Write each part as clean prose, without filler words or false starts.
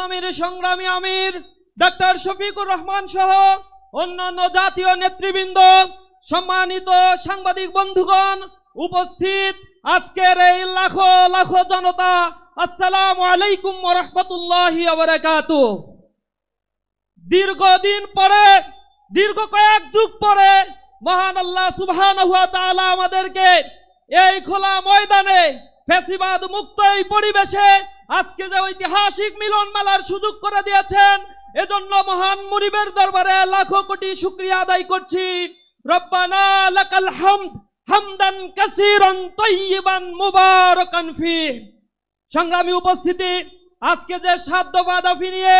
আমির সংগ্রামী আমির ডক্টর শফিকুর রহমান সহ অন্যান্য জাতীয় নেতৃবৃন্দ, সম্মানিত সাংবাদিক বন্ধুগণ, উপস্থিত আজকের এই লাখো লাখো জনতা, আসসালামু আলাইকুম ওয়া রাহমাতুল্লাহি ওয়া বারাকাতুহু। দীর্ঘদিন পরে, দীর্ঘ কয়েক যুগ পরে মহান আল্লাহ সুবহানাহু ওয়া তাআলা আমাদেরকে এই খোলা ময়দানে ফ্যাসিবাদ মুক্ত এই পরিবেশে আজকে যে ঐতিহাসিক মিলন মেলার সুযোগ করে দিয়েছেন, এজন্য মহান মুনিবের দরবারে লাখো কোটি শুকরিয়া আদায় করছি। রব্বানা লাকাল হামদ হামদান কাসীরান তাইয়িবান মুবারাকান ফীহ। সংগ্রামী উপস্থিতি, আজকে যে 7 দফা দাবি নিয়ে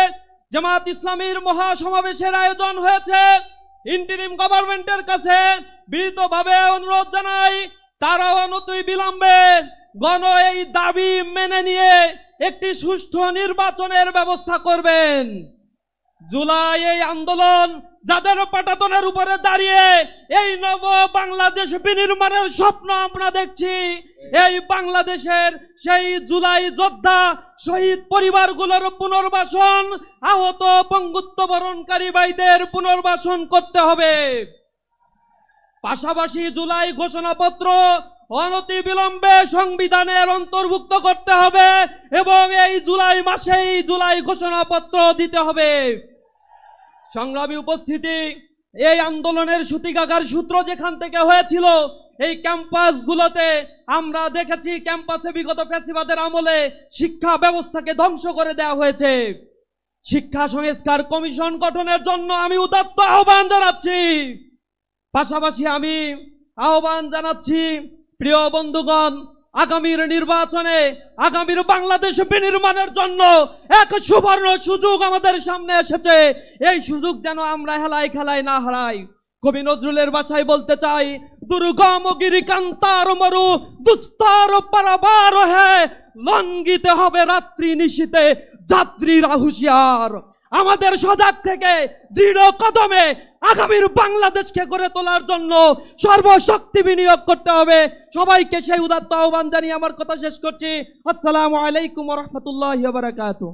জামাত ইসলামীর মহাসমাবেশের আয়োজন হয়েছে, ইন্টারিম গভর্নমেন্টের কাছে বিনীতভাবে অনুরোধ জানাই তারা অনতি বিলম্বে এই দাবি মেনে নিয়ে একটি সুষ্ঠু নির্বাচনের ব্যবস্থা করবেন। জুলাই এই আন্দোলন যাদের পাটাতনের উপরে দাঁড়িয়ে এই নব বাংলাদেশ বিনির্মাণের স্বপ্ন আমরা দেখছি, এই বাংলাদেশের সেই জুলাই যোদ্ধা শহীদ পরিবারগুলোর পুনর্বাসন, আহত পঙ্গুত্ব বরণকারী ভাইদের পুনর্বাসন করতে হবে। পাশাপাশি জুলাই ঘোষণাপত্র অনতি বিলম্বে সংবিধানের অন্তর্ভুক্ত করতে হবে এবং এই জুলাই মাসেই জুলাই ঘোষণাপত্র দিতে হবে। সংগ্রামী উপস্থিতি, এই আন্দোলনের সূতিকাগার সূত্র যেখান থেকে হয়েছিল এই ক্যাম্পাসগুলোতে আমরা দেখেছি, ক্যাম্পাসে বিগত ফ্যাসিবাদের আমলে শিক্ষা ব্যবস্থাকে ধ্বংস করে দেওয়া হয়েছে। শিক্ষা সংস্কার কমিশন গঠনের জন্য আমি উদাত্ত আহ্বান জানাচ্ছি। পাশাপাশি আমি আহ্বান জানাচ্ছি, প্রিয় বন্ধুগণ, আগামীর নির্বাচনে আগামীর বাংলাদেশ বিনির্মাণের জন্য এক সুবর্ণ সুযোগ আমাদের সামনে এসেছে। এই সুযোগ যেন আমরা হেলায় খেলায় না হারাই। কবি নজরুলের ভাষায় বলতে চাই, দুর্গম গিরিকান্তার মরু দুস্তর পারাবার হে, লঙ্ঘিতে হবে রাত্রি নিশীতে যাত্রীরা হুঁশিয়ার। আমাদের সজাগ থেকে দৃঢ় কদমে আগামীর বাংলাদেশকে গড়ে তোলার জন্য সর্বশক্তি বিনিয়োগ করতে হবে। সবাইকে সেই উদাত্ত আহ্বান জানিয়ে আমার কথা শেষ করছি। আসসালামু আলাইকুম ওয়া রাহমাতুল্লাহি ওয়া বারাকাতুহু।